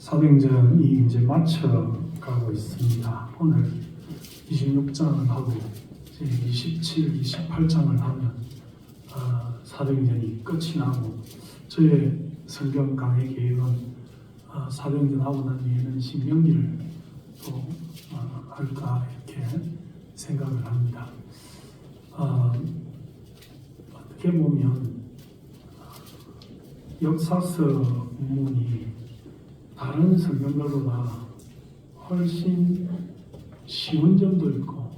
사도행전이 이제 마쳐가고 있습니다. 오늘 26장을 하고 이제 27, 28장을 하면 사도행전이 끝이 나고 저의 성경 강의 계획은 사도행전 하고 난 뒤에는 신명기를 또 할까 이렇게 생각을 합니다. 어떻게 보면 역사서 본문이 다른 성경들보다 훨씬 쉬운 점도 있고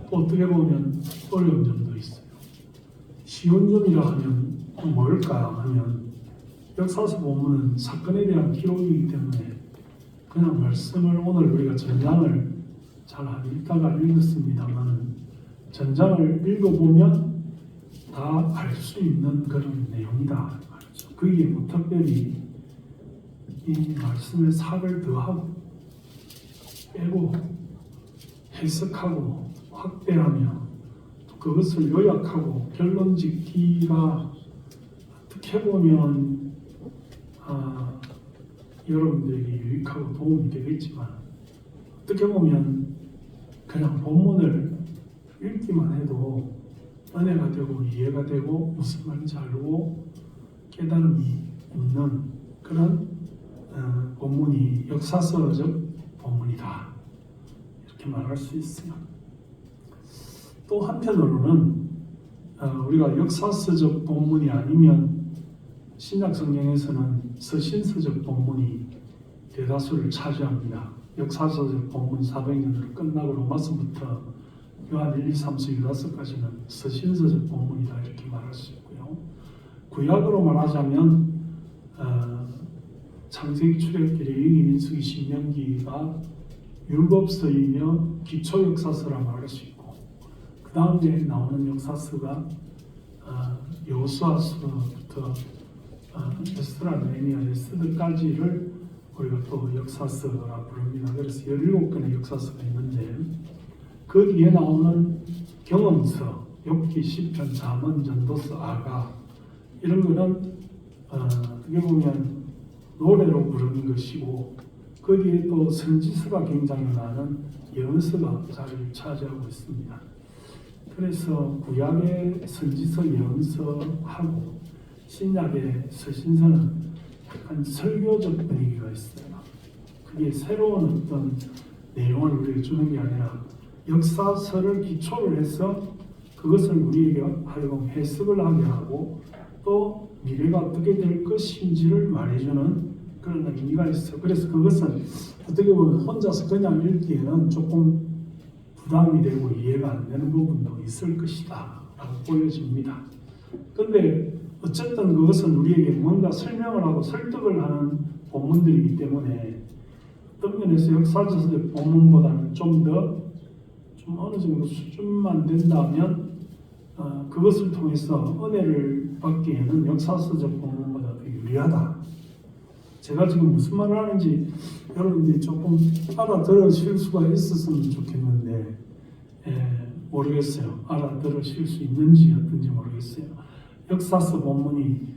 또 어떻게 보면 어려운 점도 있어요. 쉬운 점이라 하면 뭘까 하면 역사서 본문은 사건에 대한 기록이기 때문에 그냥 말씀을 오늘 우리가 전장을 잘 안 읽다가 읽었습니다만 전장을 읽어보면 다 알 수 있는 그런 내용이다 말이죠. 거기에 뭐 특별히 이 말씀의 살을 더하고 빼고 해석하고 확대하며 또 그것을 요약하고 결론 짓기가 어떻게 보면 여러분들에게 유익하고 도움이 되겠지만 어떻게 보면 그냥 본문을 읽기만 해도 은혜가 되고 이해가 되고 무슨 말인지 알고 깨달음이 있는 그런 본문이 역사서적 본문이다 이렇게 말할 수 있어요. 또 한편으로는 우리가 역사서적 본문이 아니면 신약 성경에서는 서신서적 본문이 대다수를 차지합니다. 역사서적 본문 사도행전으로 끝나고 로마서부터 요한 1, 2, 3서 유다서까지는 서신서적 본문이다 이렇게 말할 수 있고요. 구약으로 말하자면 창세기, 출애굽기, 레위기, 민수기, 신명기가 율법서이며 기초 역사서라 말할 수 있고 그 다음에 나오는 역사서가 여호수아서부터 에스라, 느헤미야, 에스더까지를 우리가 또 역사서라 부릅니다. 그래서 17권의 역사서가 있는데 그 뒤에 나오는 경험서, 욥기, 시편, 잠언, 전도서, 아가 이런 거는 어떻게 보면 노래로 부르는 것이고 그 뒤에 또 선지서가 굉장히 많은 예언서가 자리를 차지하고 있습니다. 그래서 구약의 선지서, 예언서하고 신약의 서신서는 약간 설교적 분위기가 있어요. 그게 새로운 어떤 내용을 우리에게 주는 게 아니라 역사서를 기초를 해서 그것을 우리에게 하여금 해석을 하게 하고 또 미래가 어떻게 될 것인지를 말해주는 그런 의미가 있어요. 그래서 그것은 어떻게 보면 혼자서 그냥 읽기에는 조금 부담이 되고 이해가 안 되는 부분도 있을 것이다 라고 보여집니다. 근데 어쨌든 그것은 우리에게 뭔가 설명을 하고 설득을 하는 본문들이기 때문에 어떤 면에서 역사서적 본문보다는 좀 어느 정도 수준만 된다면 그것을 통해서 은혜를 받기에는 역사서적 본문보다 더 유리하다. 제가 지금 무슨 말을 하는지 여러분들이 조금 알아들으실 수가 있었으면 좋겠는데 모르겠어요. 알아들으실 수 있는지 어떤지 모르겠어요. 역사서 본문이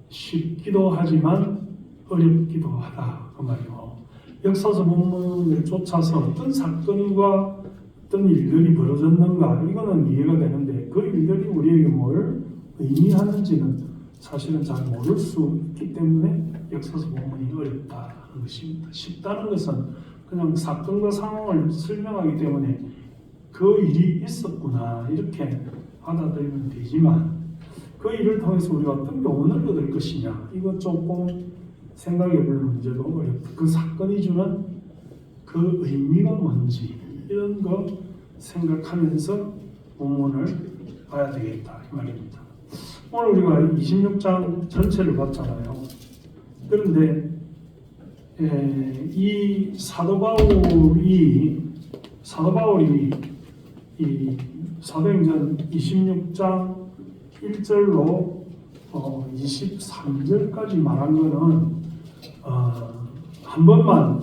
쉽기도 하지만 어렵기도 하다 그 말이고 역사서 본문을 쫓아서 어떤 사건과 어떤 일들이 벌어졌는가 이거는 이해가 되는데 그 일들이 우리에게 뭘 의미하는지는 사실은 잘 모를 수 있기 때문에 역사서 본문이 어렵다는 것입니다. 쉽다는 것은 그냥 사건과 상황을 설명하기 때문에 그 일이 있었구나 이렇게 받아들이면 되지만 그 일을 통해서 우리가 어떤 교훈을 얻을 것이냐 이거 조금 생각해볼 문제도 어렵다. 그 사건이 주는 그 의미가 뭔지 이런 거 생각하면서 본문을 봐야 되겠다 이 말입니다. 오늘 우리가 26장 전체를 봤잖아요. 그런데 이 사도 바울이 이 사도행전 26장 1절로 23절까지 말한 거는 한 번만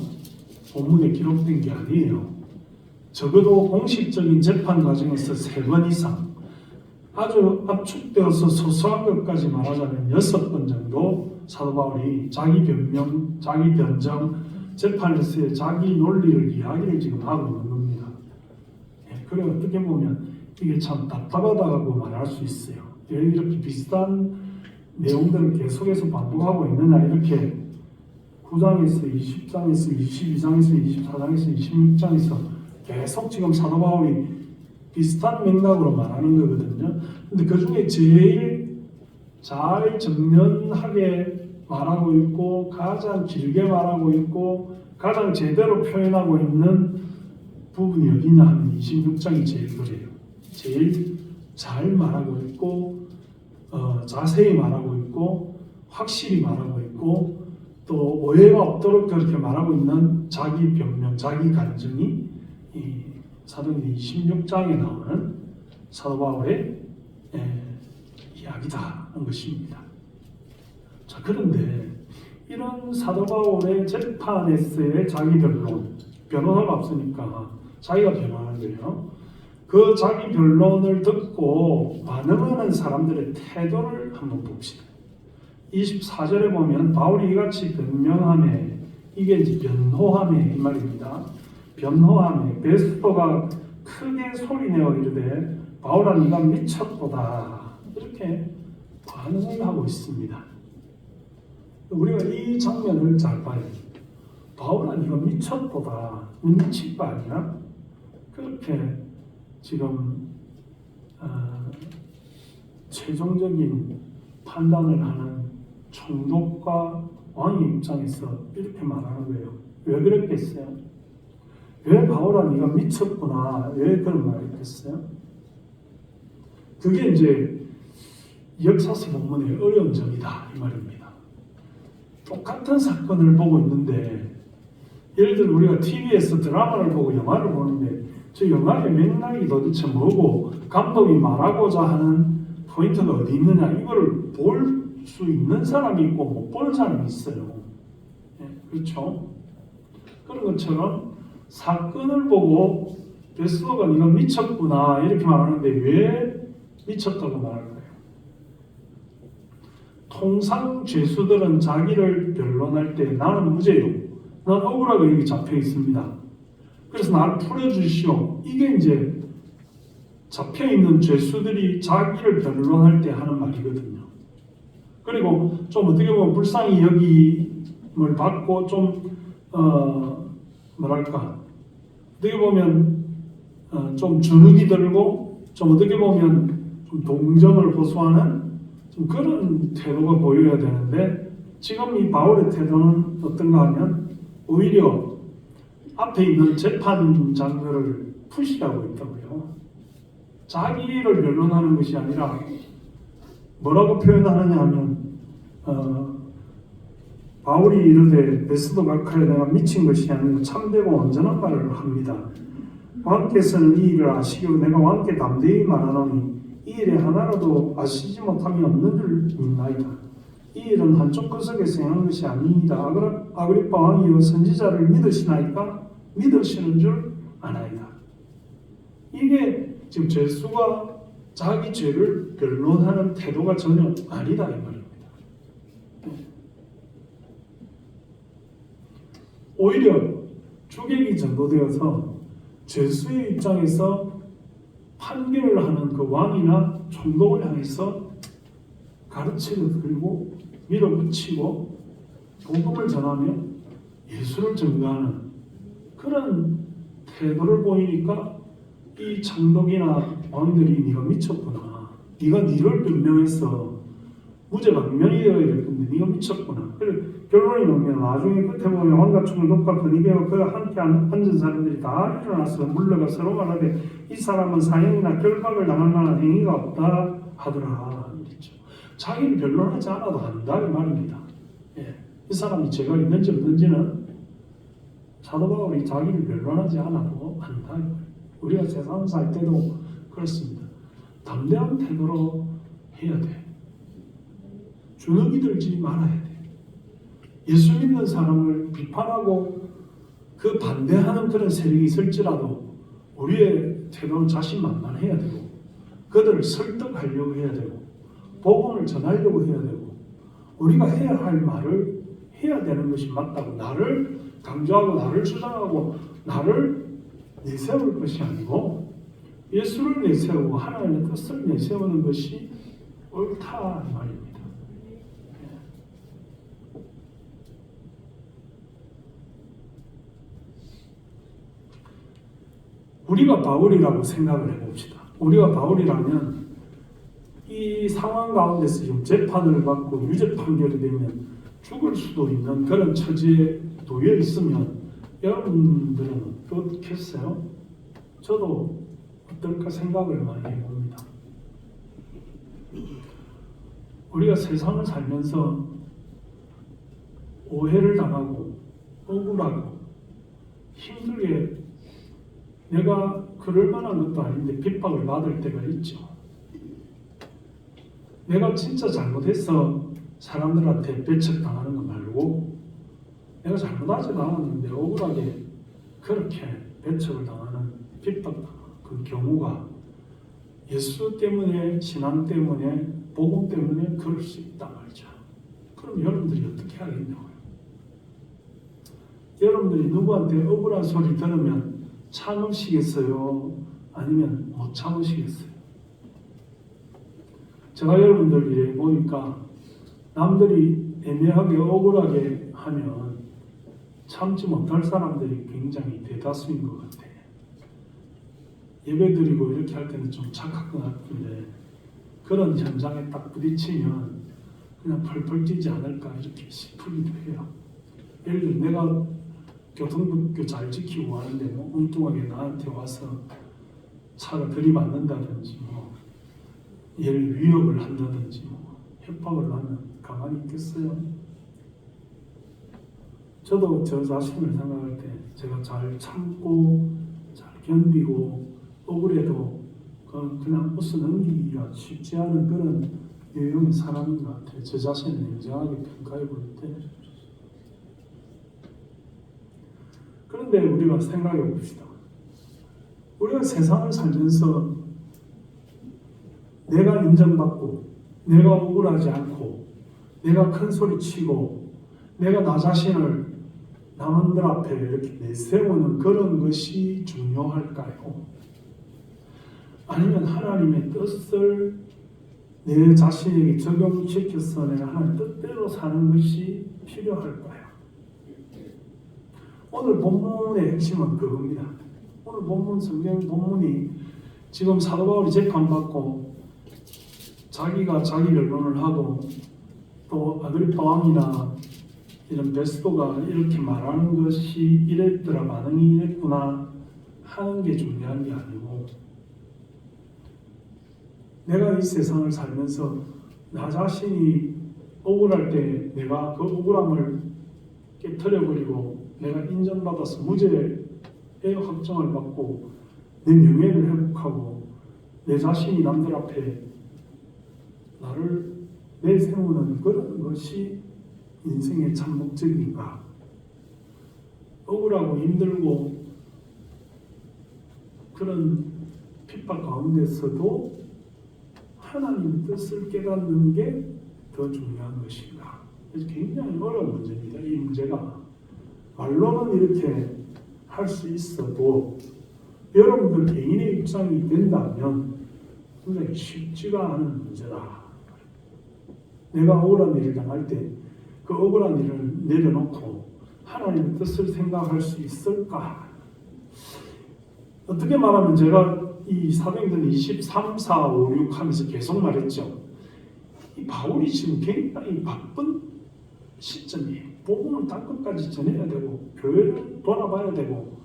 본문에 기록된 게 아니에요. 적어도 공식적인 재판 과정에서 3번 이상 아주 압축되어서 소소한 것까지 말하자면 6번 정도 사도 바울이 자기 변명, 자기 변정, 재판에서의 자기 논리를 이야기를 지금 하고 있는 겁니다. 예, 그래 어떻게 보면 이게 참 답답하다고 말할 수 있어요. 왜 이렇게 비슷한 내용들을 계속해서 반복하고 있느냐, 이렇게 9장에서 20장에서 22장에서 24장에서 26장에서 계속 지금 사도 바울이 비슷한 맥락으로 말하는 거거든요. 근데 그 중에 제일 잘 정연하게 말하고 있고 가장 길게 말하고 있고 가장 제대로 표현하고 있는 부분이 어디냐 하면 26장이 제일 그래요. 제일 잘 말하고 있고 자세히 말하고 있고 확실히 말하고 있고 또 오해가 없도록 그렇게 말하고 있는 자기 변명, 자기 간증이 이 사도행전 26장에 나오는 사도 바울의 이야기다 하는 것입니다. 자, 그런데 이런 사도 바울의 재판에서의 자기 변론, 변호사가 없으니까 자기가 변호하는 거예요. 그 자기 변론을 듣고 반응하는 사람들의 태도를 한번 봅시다. 24절에 보면 바울이 이같이 변명하매, 이게 이제 변호하매 이 말입니다. 변호하매 베스토가 크게 소리내어 이르되 바울아 네가 미쳤도다, 이렇게 반응을 하고 있습니다. 우리가 이 장면을 잘 봐요. 바울아 네가 미쳤도다, 미친 거 아니야? 그렇게 지금 최종적인 판단을 하는 총독과 왕의 입장에서 이렇게 말하는 거예요. 왜 그랬겠어요? 왜 바울아 네가 미쳤구나, 왜 그런 말을 했겠어요? 그게 이제 역사서 본문의 어려운 점이다 이 말입니다. 똑같은 사건을 보고 있는데, 예를 들어 우리가 TV에서 드라마를 보고 영화를 보는데 저 영화의 맥락이 도대체 뭐고 감독이 말하고자 하는 포인트가 어디 있느냐, 이거를 볼 수 있는 사람이 있고 못 보는 사람이 있어요. 네, 그렇죠? 그런 것처럼 사건을 보고 베스도가 네가 미쳤구나 이렇게 말하는데 왜 미쳤다고 말할까요? 통상 죄수들은 자기를 변론할 때 나는 무죄요, 난 억울하게 여기 잡혀 있습니다, 그래서 나를 풀어주시오, 이게 이제 잡혀있는 죄수들이 자기를 변론할 때 하는 말이거든요. 그리고 좀 어떻게 보면 불쌍히 여김을 받고 좀 뭐랄까 어떻게 보면 좀 주눅이 들고 좀 어떻게 보면 좀 동정을 호소하는 좀 그런 태도가 보여야 되는데, 지금 이 바울의 태도는 어떤가 하면 오히려 앞에 있는 재판장들을 푸시하고 있다고요. 자기를 변론하는 것이 아니라 뭐라고 표현하느냐 하면 바울이 이르되 베스도가 그래 내가 미친 것이 아니고 참되고 온전한 말을 합니다. 왕께서는 이 일을 아시기로 내가 왕께 담대히 말하노니 이 일에 하나라도 아시지 못함이 없는 줄 믿나이다. 이 일은 한쪽 구석에서 행한 것이 아니이다. 아그리빠 왕이여 선지자를 믿으시나이까? 믿으시는 줄 아나이다. 이게 지금 죄수가 자기 죄를 변론하는 태도가 전혀 아니다 이 말입니다. 오히려 주객이 전도되어서 죄수의 입장에서 판결을 하는 그 왕이나 총독을 향해서 가르치려 들고 밀어붙이고 복음을 전하며 예수를 전가하는 그런 태도를 보이니까 이 총독이나 왕들이 네가 미쳤구나, 네가 니를 변명해서 무죄가 분명히 되어야 될 건데 네가 미쳤구나. 그래 결론이 나오면 나중에 끝에 보면 왕과 총독과 브니게와 그와 함께 앉은 사람들이 다 일어나서 물러가 서로 말하되 이 사람은 사형이나 결박을 당할 만한 행위가 없다 하더라. 그렇죠. 자기를 변론하지 않아도 한다 이 말입니다. 예. 이 사람이 죄가 있는지 없는지는 사도 바울이 자기를 변론하지 않아도 한다. 우리가 세상 살 때도 그렇습니다. 담대한 태도로 해야 돼. 주눅이 들지 말아야 돼. 예수 믿는 사람을 비판하고 그 반대하는 그런 세력이 있을지라도 우리의 태도는 자신만만해야 되고 그들을 설득하려고 해야 되고 복음을 전하려고 해야 되고 우리가 해야 할 말을 해야 되는 것이 맞다고, 나를 강조하고 나를 주장하고 나를 내세울 것이 아니고 예수를 내세우고 하나님의 뜻을 내세우는 것이 옳다 이 말입니다. 우리가 바울이라고 생각을 해봅시다. 우리가 바울이라면 이 상황 가운데서 지금 재판을 받고 유죄 판결이 되면 죽을 수도 있는 그런 처지에 놓여 있으면 여러분들은 어떻겠어요? 저도 어떨까 생각을 많이 해봅니다. 우리가 세상을 살면서 오해를 당하고 억울하고 힘들게 내가 그럴 만한 것도 아닌데 핍박을 받을 때가 있죠. 내가 진짜 잘못해서 사람들한테 배척당하는 거 말고 내가 잘못하지도 않았는데 억울하게 그렇게 배척을 당하는 핍박당하는 그 경우가 예수 때문에 신앙 때문에 복음 때문에 그럴 수 있다 말이죠. 그럼 여러분들이 어떻게 하겠냐고요. 여러분들이 누구한테 억울한 소리 들으면 참으시겠어요? 아니면 못 참으시겠어요? 제가 여러분들 보니까 남들이 애매하게 억울하게 하면 참지 못할 사람들이 굉장히 대다수인 것 같아요. 예배드리고 이렇게 할 때는 좀 착할 것 같은데 그런 현장에 딱 부딪히면 그냥 펄펄 뛰지 않을까 이렇게 싶기도 해요. 예를 들어 내가 교통법규 잘 지키고 하는데 뭐 엉뚱하게 나한테 와서 차가 들이받는다든지 뭐 얘를 위협을 한다든지 뭐 협박을 하면 가만히 있겠어요? 저도 저 자신을 생각할 때 제가 잘 참고 잘 견디고 억울해도 그냥 웃어 넘기기가 쉽지 않은 그런 유형의 사람인 것 같아요. 제 자신을 냉정하게 평가해 볼 때. 그런데 우리가 생각해 봅시다. 우리가 세상을 살면서 내가 인정받고 내가 억울하지 않고 내가 큰 소리 치고 내가 나 자신을 남들 앞에 이렇게 내세우는 그런 것이 중요할까요? 아니면 하나님의 뜻을 내 자신에게 적용시켜서 내가 하나님 뜻대로 사는 것이 필요할까요? 오늘 본문의 핵심은 그겁니다. 오늘 본문 성경 본문이 지금 사도 바울이 재판받고 자기가 자기 변론을 하고 또 아그리파 왕이나 이런 베스도가 이렇게 말하는 것이 이랬더라 반응이 이랬구나 하는 게 중요한 게 아니고 내가 이 세상을 살면서 나 자신이 억울할 때 내가 그 억울함을 깨트려버리고 내가 인정받아서 무죄의 확정을 받고 내 명예를 회복하고 내 자신이 남들 앞에 나를 내세우는 그런 것이 인생의 참 목적인가? 억울하고 힘들고 그런 핍박 가운데서도 하나님의 뜻을 깨닫는 게 더 중요한 것인가? 굉장히 어려운 문제입니다. 이 문제가 말로는 이렇게 할 수 있어도 여러분들 개인의 입장이 된다면 굉장히 쉽지가 않은 문제다. 내가 억울한 일을 당할 때 그 억울한 일을 내려놓고 하나님의 뜻을 생각할 수 있을까? 어떻게 말하면 제가 이 사도행전 23, 4, 5, 6 하면서 계속 말했죠. 이 바울이 지금 굉장히 바쁜 시점이에요. 복음을 땅끝까지 전해야 되고 교회를 돌아봐야 되고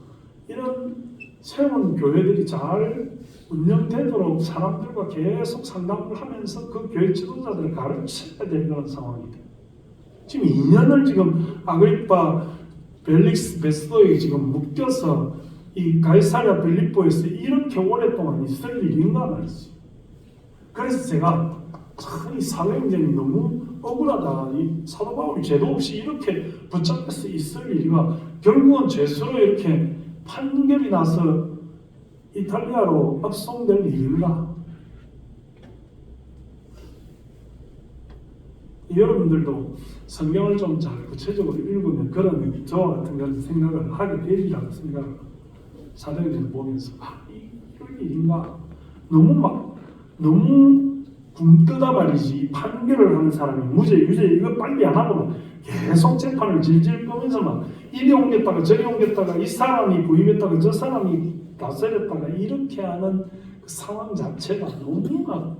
이런 세운 교회들이 잘 운영되도록 사람들과 계속 상담을 하면서 그 교회 지도자들을 가르쳐야 되는 그런 상황입니다. 지금 2년을 지금 아그리파 벨릭스 베스도에게 지금 묶여서 이 가이사랴 빌립보에서 이렇게 오랫동안 있을 일인가 말이지. 그래서 제가 참 이 사도행전이 너무 억울하다. 이 사도 바울이 죄도 없이 이렇게 붙잡혀서 있을 일이가 결국은 죄수로 이렇게 판결이 나서 이탈리아로 압송될 일인가? 여러분들도 성경을 좀 잘 구체적으로 읽으면 그런 저와 같은 그런 생각을 하게 되리라고 생각을 사도행전을 보면서 이런 일인가? 너무 굶뜨다 말이지. 판결을 하는 사람이 무죄 유죄 이거 빨리 안 하고 막 계속 재판을 질질 끌면서 막 이리 옮겼다가 저리 옮겼다가 이 사람이 부임했다가 저 사람이 다스렸다가 이렇게 하는 그 상황 자체가 너무 막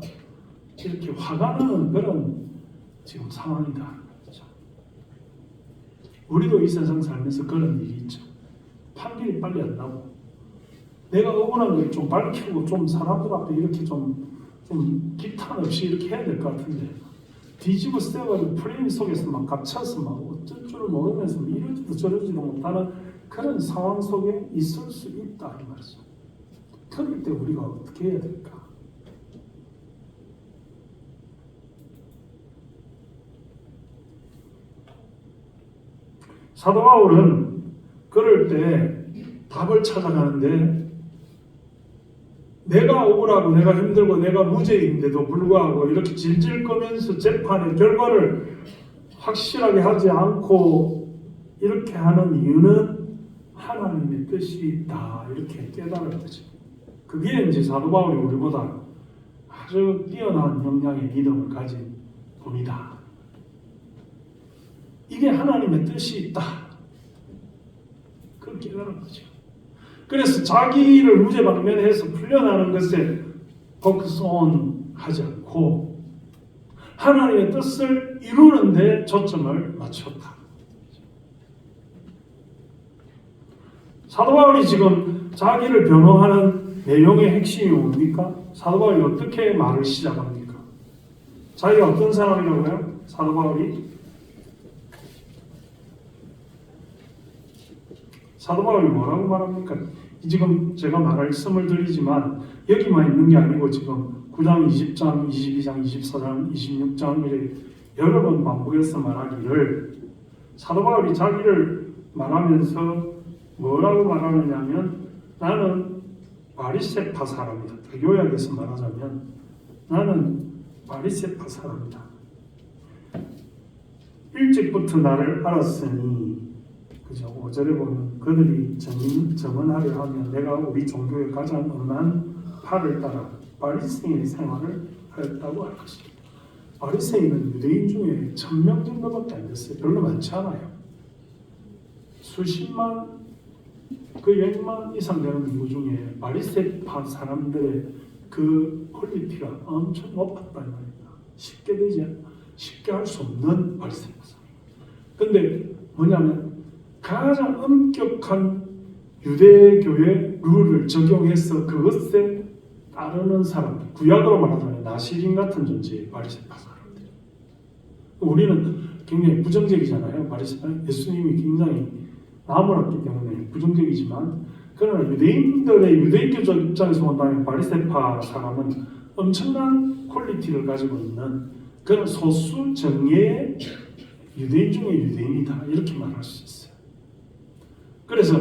이렇게 화가 나는 그런 지금 상황이다. 그렇죠? 우리도 이 세상 살면서 그런 일이 있죠. 판결이 빨리 안 나고 내가 억울한 걸 좀 밝히고 좀 사람들 앞에 이렇게 좀 기탄 없이 이렇게 해야 될 것 같은데 뒤집어 쓰여가지고 프레임 속에서 막 갇혀서 막 어쩔 줄을 모르면서 이러지도 저러지도 못하는 그런 상황 속에 있을 수 있다 이 말이죠. 그럴 때 우리가 어떻게 해야 될까? 사도 바울은 그럴 때 답을 찾아가는데 내가 억울하고 내가 힘들고 내가 무죄인데도 불구하고 이렇게 질질 끌면서 재판의 결과를 확실하게 하지 않고 이렇게 하는 이유는 하나님의 뜻이 있다 이렇게 깨달은 거죠. 그게 이제 사도 바울이 우리보다 아주 뛰어난 역량의 믿음을 가진 분이다. 이게 하나님의 뜻이 있다. 그걸 깨달은 거죠. 그래서 자기를 무죄 방면해서 풀려나는 것에 focus on 하지 않고 하나님의 뜻을 이루는 데 초점을 맞췄다. 사도 바울이 지금 자기를 변호하는 내용의 핵심이 뭡니까? 사도 바울이 어떻게 말을 시작합니까? 자기가 어떤 사람이라고요? 사도 바울이 사도 바울이 뭐라고 말합니까? 지금 제가 말씀을 드리지만 여기만 있는 게 아니고 지금 9장, 20장, 22장, 24장, 26장 여러 번 반복해서 말하기를 사도 바울이 자기를 말하면서 뭐라고 말하느냐면 나는 바리새파 사람이다. 더 요약해서 말하자면 나는 바리새파 사람이다. 일찍부터 나를 알았으니 그죠? 5절에 보면 그들이 정언하려 하면 내가 우리 종교의 가장 엄한 팔을 따라 바리새인의 생활을 하였다고 할 것이다. 바리새인은 유대인 중에 1000명 정도밖에 안 됐어요. 별로 많지 않아요. 수십만 그 10만 이상 되는 인구 중에 바리새파 사람들의 그 퀄리티가 엄청 높았다는 말입니다. 쉽게 할 수 없는 바리새파 사람. 근데 뭐냐면 가장 엄격한 유대교의 룰을 적용해서 그것에 따르는 사람들, 구약으로 말하자면 나시린 같은 존재의 바리새파 사람들. 우리는 굉장히 부정적이잖아요. 바리새파 예수님이 굉장히 나무랐기 때문에 부정적이지만 그러나 유대인들의 유대교적 입장에서 본다면 바리새파 사람은 엄청난 퀄리티를 가지고 있는 그런 소수 정예의 유대인 중에 유대인이다 이렇게 말할 수 있어요. 그래서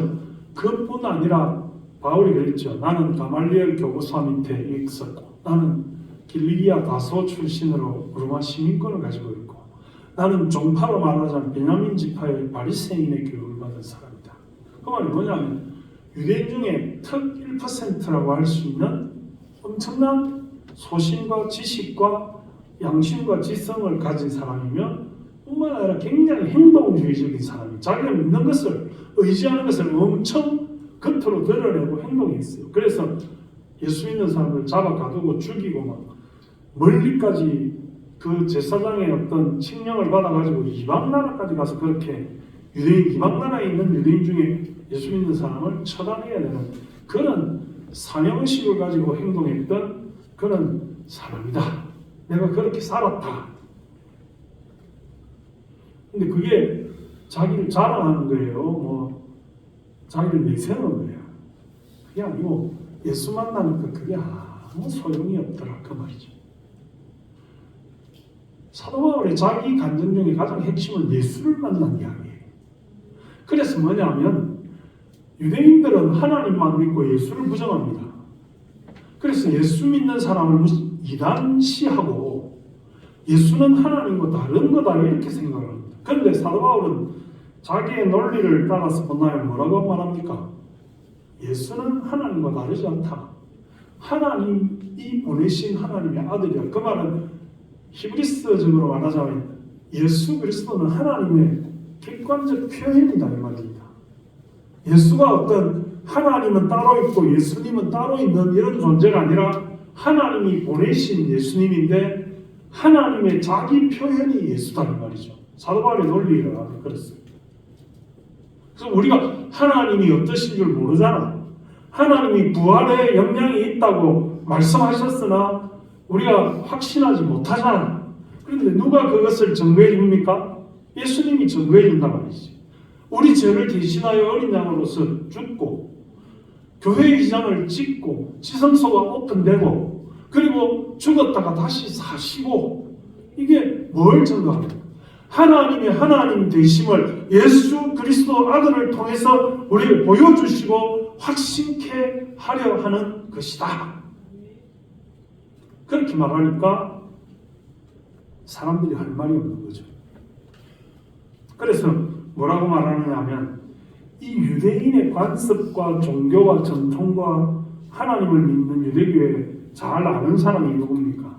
그뿐 아니라 바울이 그랬죠. 나는 가말리엘 교구사 밑에 있었고 나는 길리기아 다소 출신으로 로마 시민권을 가지고 있고 나는 종파로 말하자면 베냐민 지파의 바리새인의 교육을 받은 사람이다. 그 말이 뭐냐면 유대인 중에 턱 1%라고 할 수 있는 엄청난 소신과 지식과 양심과 지성을 가진 사람이며 뿐만 아니라 굉장히 행동주의적인 사람이 자기가 믿는 것을 의지하는 것을 엄청 겉으로 드러내고 행동했어요. 그래서 예수 믿는 사람을 잡아 가두고 죽이고 막 멀리까지 그 제사장의 어떤 칙령을 받아가지고 이방 나라까지 가서 그렇게 유대인 이방 나라에 있는 유대인 중에 예수 믿는 사람을 처단해야 되는 그런 사명의식을 가지고 행동했던 그런 사람이다. 내가 그렇게 살았다. 근데 그게 자기를 자랑하는 거예요. 뭐 자기를 내세우는 거예요. 그게 아니고 예수 만나니까 그게 아무 소용이 없더라 그 말이죠. 사도 바울의 자기 간증 중에 가장 핵심은 예수를 만난 이야기예요. 그래서 뭐냐면 유대인들은 하나님만 믿고 예수를 부정합니다. 그래서 예수 믿는 사람을 이단시하고 예수는 하나님과 다른 거다 이렇게 생각을 합니다. 그런데 사도 바울은 자기의 논리를 따라서 본다면 뭐라고 말합니까? 예수는 하나님과 다르지 않다. 하나님이 보내신 하나님의 아들이야. 그 말은 히브리스적으로 말하자면 예수 그리스도는 하나님의 객관적 표현이다 이 말입니다. 예수가 어떤 하나님은 따로 있고 예수님은 따로 있는 이런 존재가 아니라 하나님이 보내신 예수님인데 하나님의 자기 표현이 예수다 이 말이죠. 사도 바울의 논리를 그랬어요. 그래서 우리가 하나님이 어떠신 줄 모르잖아. 하나님이 부활의 역량이 있다고 말씀하셨으나 우리가 확신하지 못하잖아. 그런데 누가 그것을 증거해 줍니까? 예수님이 증거해 준단 말이지. 우리 죄를 대신하여 어린 양으로서 죽고 교회 이장을 찍고 지성소가 오픈되고 그리고 죽었다가 다시 사시고 이게 뭘 증거합니까? 하나님의 하나님 되심을 예수 그리스도 아들을 통해서 우리에게 보여주시고 확신케 하려 하는 것이다. 그렇게 말하니까 사람들이 할 말이 없는 거죠. 그래서 뭐라고 말하느냐 하면 이 유대인의 관습과 종교와 전통과 하나님을 믿는 유대교에 잘 아는 사람이 누굽니까?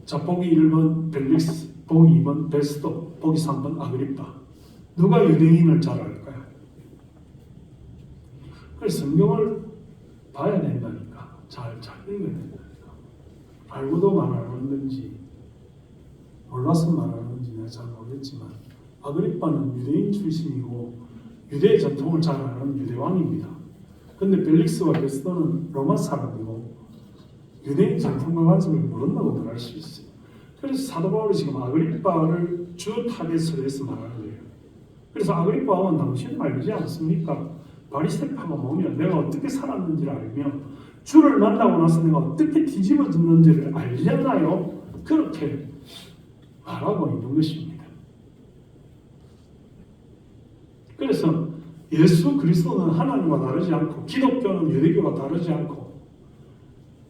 자, 보기 1번 벨릭스, 보기 2번 베스도, 보기 3번 아그리파. 누가 유대인을 잘 알까요? 그래서 성경을 봐야 된다니까. 잘 읽어야 된다니까. 알고도 말하는 건지 몰라서 말하는 건지 내가 잘 모르겠지만 아그리파는 유대인 출신이고 유대 전통을 잘 아는 유대왕입니다. 그런데 벨릭스와 베스도는 로마 사람이고 유대인 전통과 관습을 모른다고 말할 수 있어요. 그래서 사도 바울이 지금 아그리파를 주 타겟으로 해서 말하는 거예요. 그래서 아그리파 왕은 당신 알지 않습니까? 바리새파가 뭐면 내가 어떻게 살았는지를 알며 주를 만나고 나서 내가 어떻게 뒤집어졌는지를 알잖아요. 그렇게 말하고 있는 것입니다. 그래서 예수 그리스도는 하나님과 다르지 않고 기독교는 유대교와 다르지 않고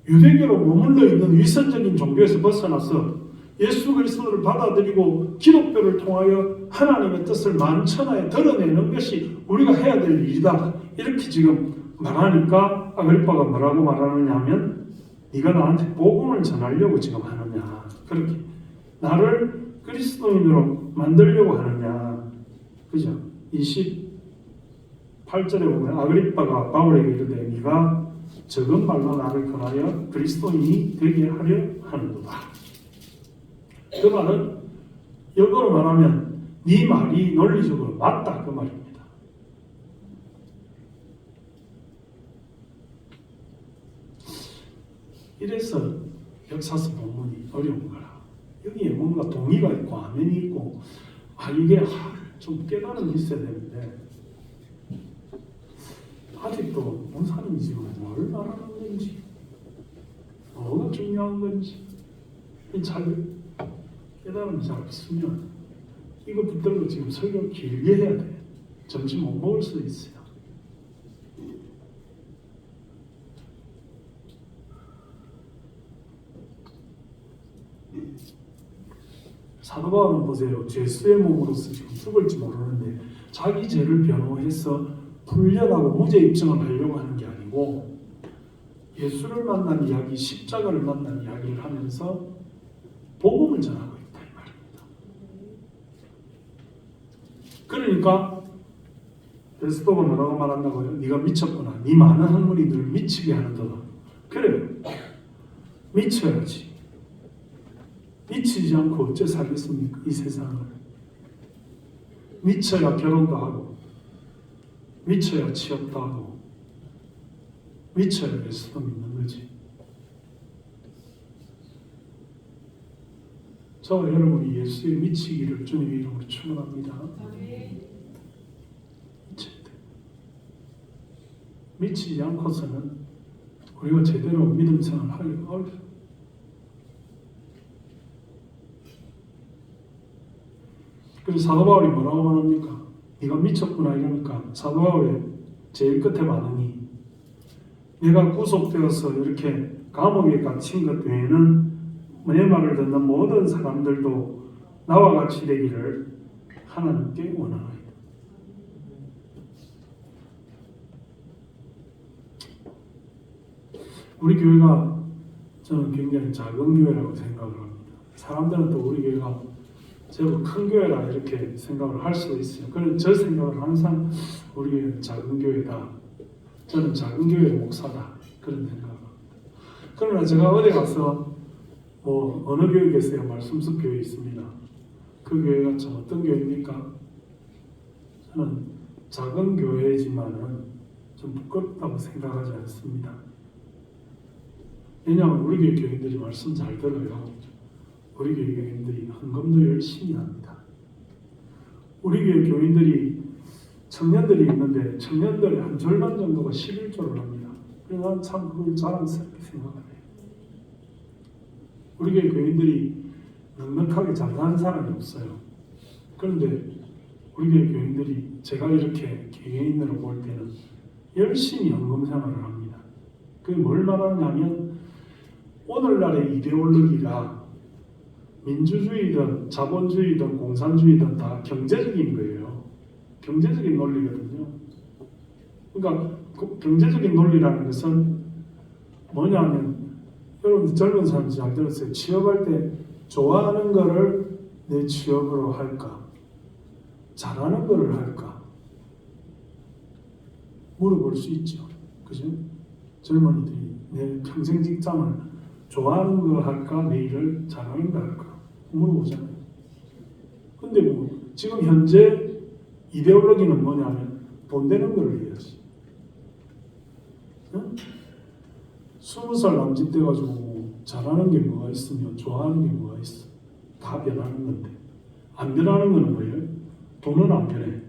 유대교로 머물러 있는 위선적인 종교에서 벗어나서 예수 그리스도를 받아들이고 기독교를 통하여 하나님의 뜻을 만천하에 드러내는 것이 우리가 해야 될 일이다. 이렇게 지금 말하니까 아그리파가 뭐라고 말하느냐 하면 네가 나한테 복음을 전하려고 지금 하느냐. 그렇게 나를 그리스도인으로 만들려고 하느냐. 그죠? 28절에 보면 아그리파가 바울에게 이르되 네가 적은 말로 나를 권하여 그리스도인이 되게 하려 하는도다. 그 말은 역으로 말하면 네 말이 논리적으로 맞다 그 말입니다. 이래서 역사서 본문이 어려운 거라. 여기에 뭔가 동의가 있고 아멘이 있고 이게 좀 깨달음이 있어야 되는데 아직도 목사님이 지금 뭘 말하는 건지 뭐가 중요한 건지 잘 깨달음이 잘 없으면 이거 붙들고 지금 설교 길게 해야 돼. 점심 못 먹을 수도 있어요. 사도 바울은 보세요. 죄수의 몸으로서 지금 죽을지 모르는데 자기 죄를 변호해서 풀려나고 무죄 입증을 하려고 하는 게 아니고 예수를 만난 이야기, 십자가를 만난 이야기를 하면서 복음을 전하고 있다 이 말입니다. 그러니까 베스도가 뭐라고 말한다고요? 네가 미쳤구나. 네 많은 학문이 늘 미치게 하는도다. 그래요. 미쳐야지. 미치지 않고 어째 살겠습니까? 이 세상을. 미쳐야 결혼도 하고 미쳐야 취업도 하고 미쳐야 예수도 믿는 거지. 저와 여러분이 예수에 미치기를 주님의 이름으로 축원합니다. 미치지 않고서는 우리가 제대로 믿음 생활을 하기가 어려워요. 그래서 사도 바울이 뭐라고 말합니까? 네가 미쳤구나 이러니까 사도 바울의 제일 끝에 반응이 내가 구속되어서 이렇게 감옥에 갇힌 것 외에는 내 말을 듣는 모든 사람들도 나와 같이 되기를 하나님께 원하나이다. 우리 교회가 저는 굉장히 작은 교회라고 생각을 합니다. 사람들은 또 우리 교회가 제법 큰 교회라 이렇게 생각을 할 수도 있어요. 그런 저 생각은 항상 우리 교회는 작은 교회다. 저는 작은 교회의 목사다. 그런 생각을 합니다. 그러나 제가 어디 가서 뭐 어느 교회 계세요? 말씀숲 교회 있습니다. 그 교회가 참 어떤 교회입니까? 저는 작은 교회지만은 좀 부끄럽다고 생각하지 않습니다. 왜냐하면 우리 교회 교인들이 말씀 잘 들어요. 우리 교회 교인들이 헌금도 열심히 합니다. 우리 교회 교인들이 청년들이 있는데 청년들의 한 절반 정도가 11조를 합니다. 그래서 난 참 그걸 자랑스럽게 생각해요. 우리 교회 교인들이 넉넉하게 잘나는 사람이 없어요. 그런데 우리 교회 교인들이 제가 이렇게 개개인으로 볼 때는 열심히 헌금 생활을 합니다. 그게 뭘 말하냐면 오늘날의 이데올로기가 민주주의든 자본주의든 공산주의든 다 경제적인 거예요. 경제적인 논리거든요. 그러니까 경제적인 논리라는 것은 뭐냐면 여러분 젊은 사람 잘 들었어요. 취업할 때 좋아하는 거를 내 취업으로 할까? 잘하는 거를 할까? 물어볼 수 있죠. 그죠? 젊은이들이 내 평생 직장을 좋아하는 거 할까? 내 일을 잘하는 거 할까? 물어보잖아요. 근데 뭐 지금 현재 이데올로기는 뭐냐면 돈 되는 걸 해야지. 응? 20살 남짓 돼가지고 뭐 잘하는 게 뭐가 있으면 좋아하는 게 뭐가 있어? 다 변하는 건데 안 변하는 거는 뭐예요? 돈은 안 변해.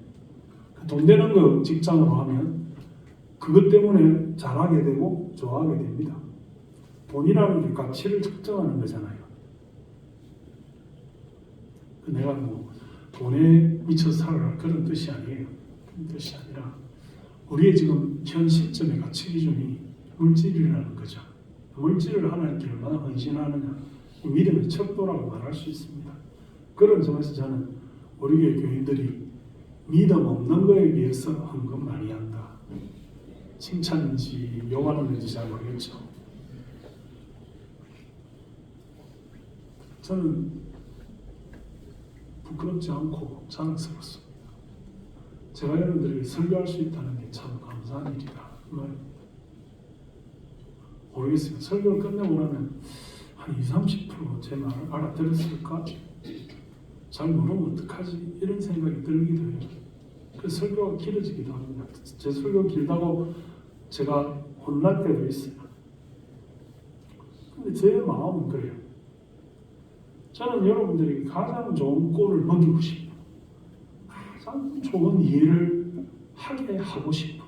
돈 되는 거 직장으로 하면 그것 때문에 잘하게 되고 좋아하게 됩니다. 돈이라는 게 가치를 측정하는 거잖아요. 내가 뭐 돈에 미쳐 살아라 그런 뜻이 아니에요. 그런 뜻이 아니라 우리의 지금 현 시점의 가치 기준이 물질이라는 거죠. 물질을 하나님께 얼마나 헌신하느냐 이 믿음의 척도라고 말할 수 있습니다. 그런 점에서 저는 우리 교회 교인들이 믿음 없는 거에 비해서 헌금 많이 한다. 칭찬인지 요구하는 건지 잘 모르겠죠. 저는 부끄럽지 않고 자랑스럽습니다. 제가 여러분들에게 설교할 수 있다는 게 참 감사한 일이다. 모르겠어요. 설교를 끝내고 나면 한 20-30%제 말을 알아들었을까? 잘 모르면 어떡하지? 이런 생각이 들기도 해요. 그래서 설교가 길어지기도 합니다. 제 설교 길다고 제가 혼날 때도 있어요. 근데 제 마음은 그래요. 저는 여러분들에게 가장 좋은 꼴을 먹이고 싶어요. 가장 좋은 일을 하게 하고 싶어요.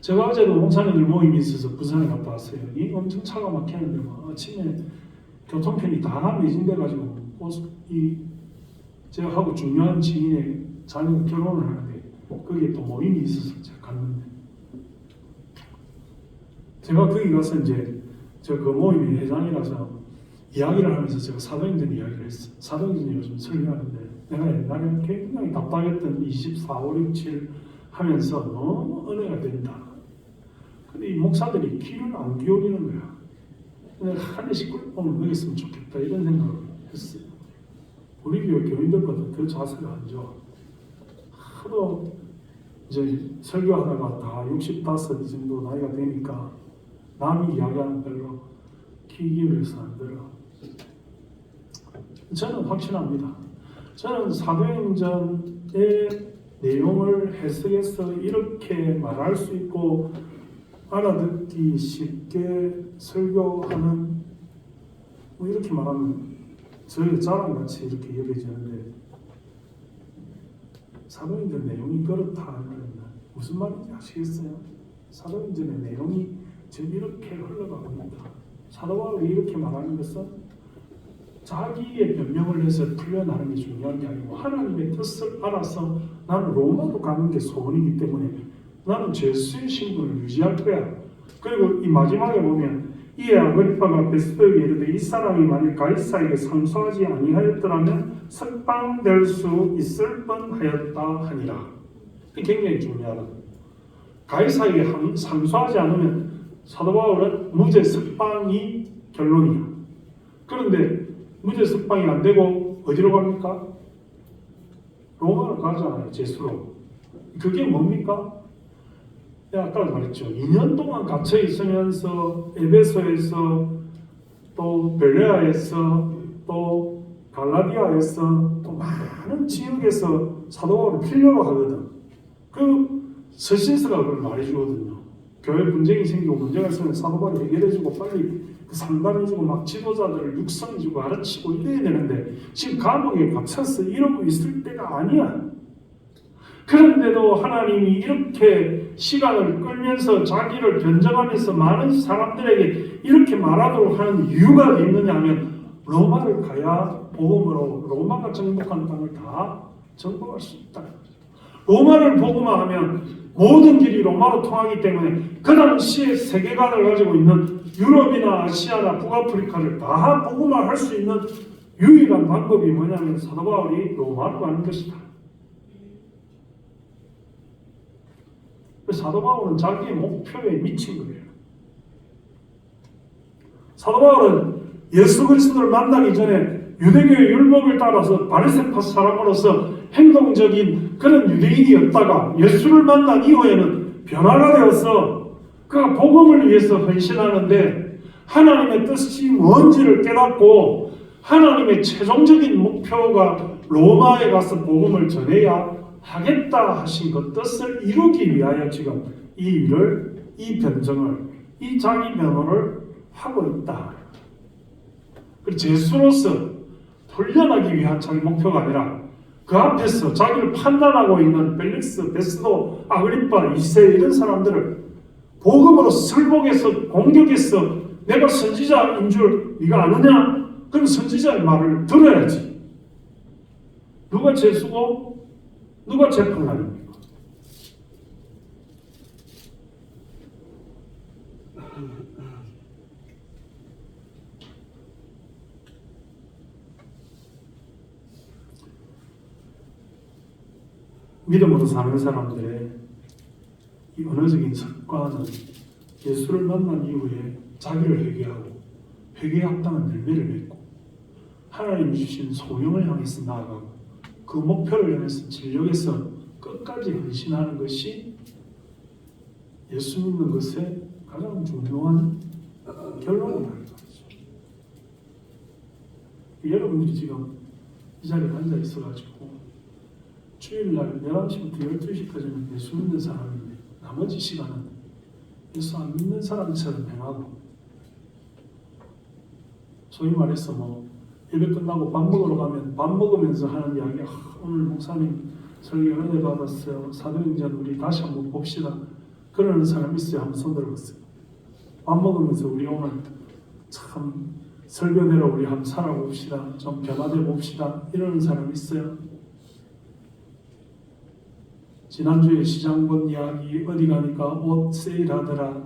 제가 어제도 목사님들 모임이 있어서 부산에 갔다 왔어요. 이 엄청 차가 막히는데 막 아침에 교통편이 다 매진돼가지고 제가 하고 중요한 지인의 자녀가 결혼을 하는데 거기에 또 모임이 있어서 제가 갔는데 제가 거기 가서 이제 제가 그 모임의 회장이라서 이야기를 하면서 제가 사도행전 이야기를 했어요. 사도행전 요즘 설교하는데 내가 옛날에 굉장히 답답했던 24, 5, 6, 7 하면서 너무 은혜가 된다. 근데 이 목사들이 귀를 안 기울이는 거야. 내가 한 대씩 꿀뽕을 먹였으면 좋겠다 이런 생각을 했어요. 우리 교회 교인들보다 더 자세가 안 좋아. 하도 이제 설교하다가 다 65 정도 나이가 되니까 남이 이야기하는 별로 귀 기울여서 안 들어. 저는 확신합니다. 저는 사도행전의 내용을 해석해서 이렇게 말할 수 있고 알아듣기 쉽게 설교하는 뭐 이렇게 말하면 저의 자랑같이 이렇게 여겨지는데 사도행전 내용이 그렇다 하면 무슨 말인지 아시겠어요? 사도행전의 내용이 지금 이렇게 흘러가고 있다. 사도 바울이 이렇게 말하는 것은 자기의 변명을 해서 풀려나는 게 중요한 게 아니고 하나님의 뜻을 알아서 나는 로마로 가는 게 소원이기 때문에 나는 죄수의 신분을 유지할 거야. 그리고 이 마지막에 보면 이에 아그리파가 베스도에게 이르되 이 사람이 만일 가이사에게 상소하지 아니하였더라면 석방될 수 있을 뻔하였다 하니라. 굉장히 중요하다. 가이사에게 상소하지 않으면 사도 바울은 무죄 석방이 결론이야. 그런데 무죄 석방이 안 되고 어디로 갑니까? 로마로 가잖아요. 제수로. 그게 뭡니까? 아까 말했죠. 2년 동안 갇혀 있으면서 에베소에서 또 벨레아에서 또 갈라디아에서 또 많은 지역에서 사도 바울을 필요로 하거든. 그 서신서가 그걸 말해주거든요. 교회 분쟁이 생기고 문제가 있으면 사도 바울이 해결해주고 빨리 그 상담해주고 막 지도자들을 육성해주고 가르치고 이래야 되는데 지금 감옥에 갇혀서 이러고 있을 때가 아니야. 그런데도 하나님이 이렇게 시간을 끌면서 자기를 변정하면서 많은 사람들에게 이렇게 말하도록 하는 이유가 있느냐 하면 로마를 가야 복음으로 로마가 정복한 땅을 다 정복할 수 있다. 로마를 복음화하면 모든 길이 로마로 통하기 때문에 그 당시에 세계관을 가지고 있는 유럽이나 아시아나 북아프리카를 다 복음화할 수 있는 유일한 방법이 뭐냐면 사도 바울이 로마로 가는 것이다. 사도 바울은 자기의 목표에 미친 거예요. 사도 바울은 예수 그리스도를 만나기 전에 유대교의 율법을 따라서 바리새파 사람으로서 행동적인 그런 유대인이었다가 예수를 만난 이후에는 변화가 되어서 그가 복음을 위해서 헌신하는데 하나님의 뜻이 뭔지를 깨닫고 하나님의 최종적인 목표가 로마에 가서 복음을 전해야 하겠다 하신 그 뜻을 이루기 위하여 지금 이 일을, 이 변정을, 이 자기 변호를 하고 있다. 그리고 제수로서 훈련하기 위한 자기 목표가 아니라 그 앞에서 자기를 판단하고 있는 벨릭스, 베스도, 아그리파, 이세 이런 사람들을 복음으로 설복해서 공격해서 내가 선지자인 줄 네가 아느냐? 그럼 선지자의 말을 들어야지. 누가 제수고 누가 재판관입니까? 믿음으로 사는 사람들의 이 언어적인 습관은 예수를 만난 이후에 자기를 회개하고 회개에 합당한 열매를 맺고 하나님이 주신 소명을 향해서 나아가고 그 목표를 향해서 진력해서 끝까지 헌신하는 것이 예수 믿는 것의 가장 중요한 결론이라는 거죠. 여러분들이 지금 이 자리에 앉아 있어가지고 주일날 11시부터 12시까지는 예수 믿는 사람인데 나머지 시간은 예수 안 믿는 사람처럼 행하고 소위 말해서 뭐 예배 끝나고 밥 먹으러 가면 밥 먹으면서 하는 이야기, 오늘 목사님 설교 은혜 받았어요. 사도행전 우리 다시 한번 봅시다. 그러는 사람 있어요? 한번 손 들어보세요. 밥 먹으면서 우리 오늘 참 설교대로 우리 한번 살아봅시다. 좀 변화돼 봅시다. 이러는 사람 있어요? 지난주에 시장 본 이야기 어디 가니까 옷 세일하더라,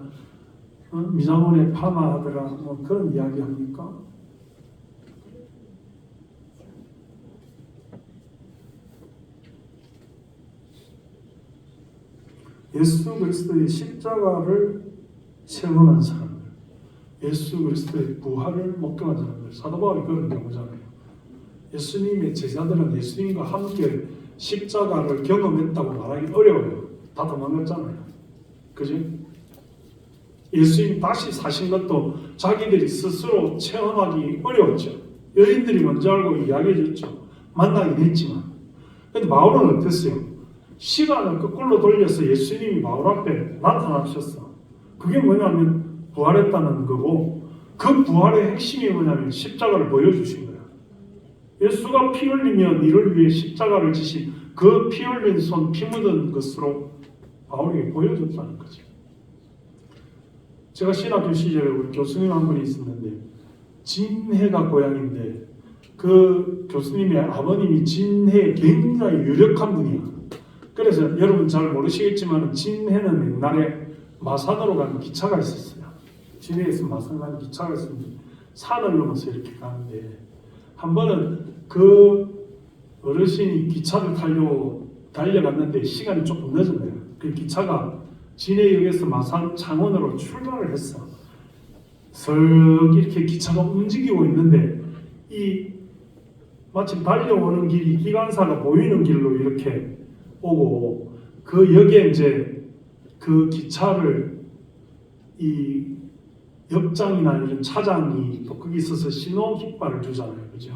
미장원에 파마하더라, 뭐 그런 이야기 합니까? 예수 그리스도의 십자가를 체험한 사람들, 예수 그리스도의 부활을 목격한 사람들, 사도 바울이 그런 경우잖아요. 예수님의 제자들은 예수님과 함께 십자가를 경험했다고 말하기 어려워요. 다 도망갔잖아요. 그죠? 예수님 다시 사신 것도 자기들이 스스로 체험하기 어려웠죠. 여인들이 먼저 알고 이야기해줬죠. 만나긴 했지만. 근데 바울은 어땠어요? 시간을 거꾸로 돌려서 예수님이 바울 앞에 나타나셨어. 그게 뭐냐면 부활했다는 거고, 그 부활의 핵심이 뭐냐면 십자가를 보여주신 거야. 예수가 피 흘리며 이를 위해 십자가를 지신 그 피 흘린 손, 피 묻은 것으로 바울에게 보여줬다는 거죠. 제가 신학교 시절에 우리 교수님 한 분이 있었는데 진해가 고향인데 그 교수님의 아버님이 진해에 굉장히 유력한 분이야. 그래서 여러분 잘 모르시겠지만 진해는 옛날에 마산으로 가는 기차가 있었어요. 진해에서 마산 가는 기차가 있었는데 산을 넘어서 이렇게 가는데 한 번은 그 어르신이 기차를 타려고 달려갔는데 시간이 조금 늦었네요. 그 기차가 진해역에서 마산 창원으로 출발을 했어. 석 이렇게 기차가 움직이고 있는데 이 마침 달려오는 길이 기관사가 보이는 길로 이렇게 오고 그 역에 이제 그 기차를 이 역장이나 이런 차장이 또 거기 있어서 신호 깃발을 주잖아요, 그죠?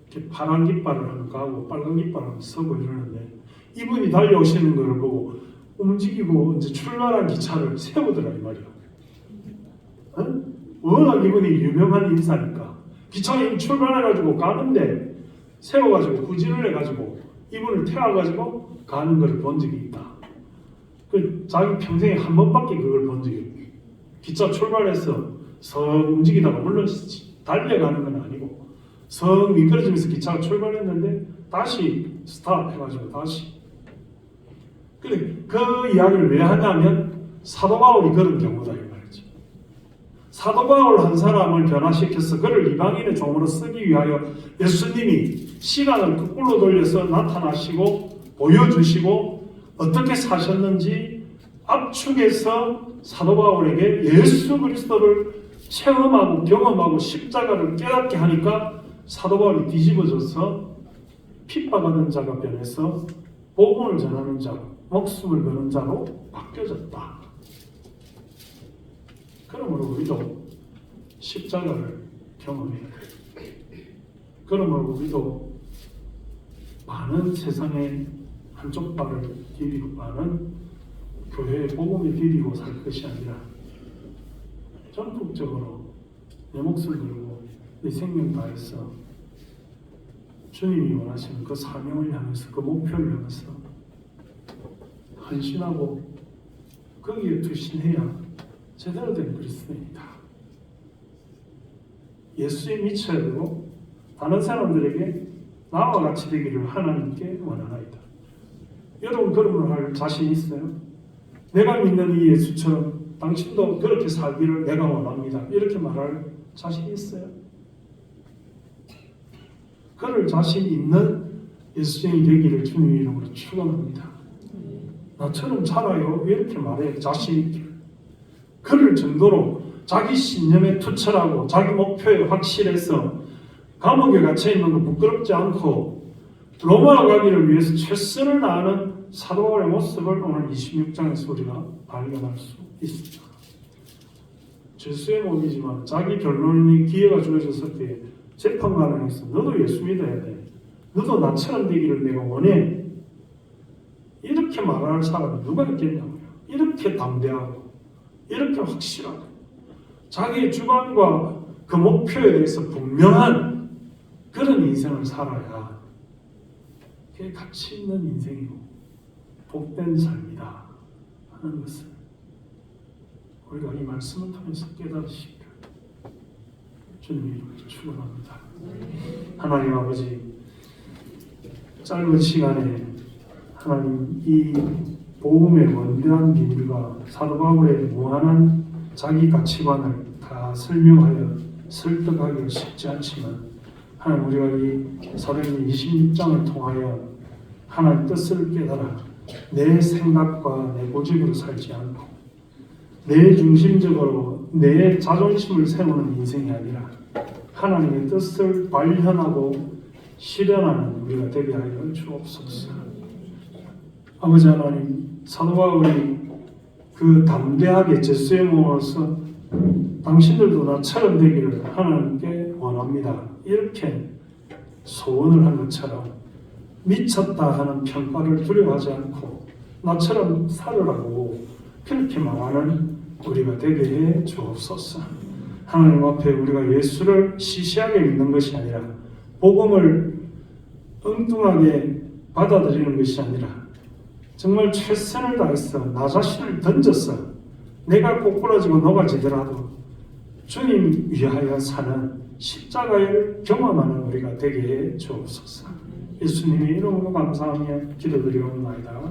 이렇게 파란 깃발을 하는 거하고 빨간 깃발을 서고 이러는데 이분이 달려오시는 걸 보고 움직이고 이제 출발한 기차를 세우더라 이 말이야. 어? 워낙 이분이 유명한 인사니까 기차가 이미 출발해가지고 가는데 세워가지고 후진을 해가지고 이분을 태워가지고 가는 걸 본 적이 있다. 그 자기 평생에 한 번밖에 그걸 본 적이 없어요. 기차 출발해서 서 움직이다가 물론 달려가는 건 아니고 서 미끄러지면서 기차가 출발했는데 다시 스탑해가지고 다시. 근데 그 이야기를 왜 하냐면 사도 바울이 그런 경우다 이 말이지. 사도 바울 한 사람을 변화시켜서 그를 이방인의 종으로 쓰기 위하여 예수님이 시간을 거꾸로 돌려서 나타나시고 보여주시고 어떻게 사셨는지 압축해서 사도 바울에게 예수 그리스도를 체험하고 경험하고 십자가를 깨닫게 하니까 사도 바울이 뒤집어져서 핍박하는 자가 변해서 복음을 전하는 자, 목숨을 거는 자로 바뀌어졌다. 그러므로 우리도 십자가를 경험해야 돼. 그러므로 우리도 많은 세상의 한쪽 발을 디디고 많은 교회의 복음을 디디고 살 것이 아니라 전폭적으로 내 목숨을 걸고 내 생명 다해서 주님이 원하시는 그 사명을 향해서 그 목표를 향해서 헌신하고 거기에 투신해야 제대로 된 그리스도입니다. 예수에 미쳐야 되고 다른 사람들에게 나와 같이 되기를 하나님께 원하나이다. 여러분 그런 걸 할 자신 있어요? 내가 믿는 이 예수처럼 당신도 그렇게 살기를 내가 원합니다. 이렇게 말할 자신 있어요? 그럴 자신 있는 예수쟁이 되기를 주님의 이름으로 축원합니다. 나처럼 살아요. 이렇게 말해 자신 있게. 그럴 정도로 자기 신념에 투철하고 자기 목표에 확실해서 감옥에 갇혀 있는 거 부끄럽지 않고 로마로 가기를 위해서 최선을 다하는 사도 바울의 모습을 오늘 26장에서 우리가 발견할 수 있습니다. 죄수의 몸이지만 자기 변론이 기회가 주어졌을 때 재판관에서 너도 예수 믿어야 돼. 너도 나처럼 되기를 내가 원해. 이렇게 말할 사람이 누가 있겠냐고요. 이렇게 담대하고 이렇게 확실하고 자기의 주관과 그 목표에 대해서 분명한 그런 인생을 살아야 그게 가치 있는 인생이고 복된 삶이다 하는 것을 우리가 이 말씀을 통해서 깨달으시기를 주님의 이름으로 축원합니다. 하나님 아버지, 짧은 시간에 하나님 이 복음의 원대한 비밀과 사도 바울의 무한한 자기 가치관을 다 설명하여 설득하기가 쉽지 않지만 하나님 우리가 이 사도행전 26장을 통하여 하나님 뜻을 깨달아 내 생각과 내 고집으로 살지 않고 내 중심적으로 내 자존심을 세우는 인생이 아니라 하나님의 뜻을 발현하고 실현하는 우리가 되게 하여 주옵소서. 아버지 하나님, 사도 바울이 그 담대하게 제수의 몸으로서 당신들도 나처럼 되기를 하나님께 원합니다. 이렇게 소원을 한 것처럼 미쳤다 하는 평가를 두려워하지 않고 나처럼 살으라고 그렇게 말하는 우리가 되게 해 주옵소서. 하나님 앞에 우리가 예수를 시시하게 믿는 것이 아니라 복음을 엉뚱하게 받아들이는 것이 아니라 정말 최선을 다해서 나 자신을 던져서 내가 꼬꾸라지고 녹아지더라도 주님 위하여 사는 십자가를 경험하는 우리가 되게 해 주옵소서. 예수님의 이름으로 감사하며 기도드리옵나이다.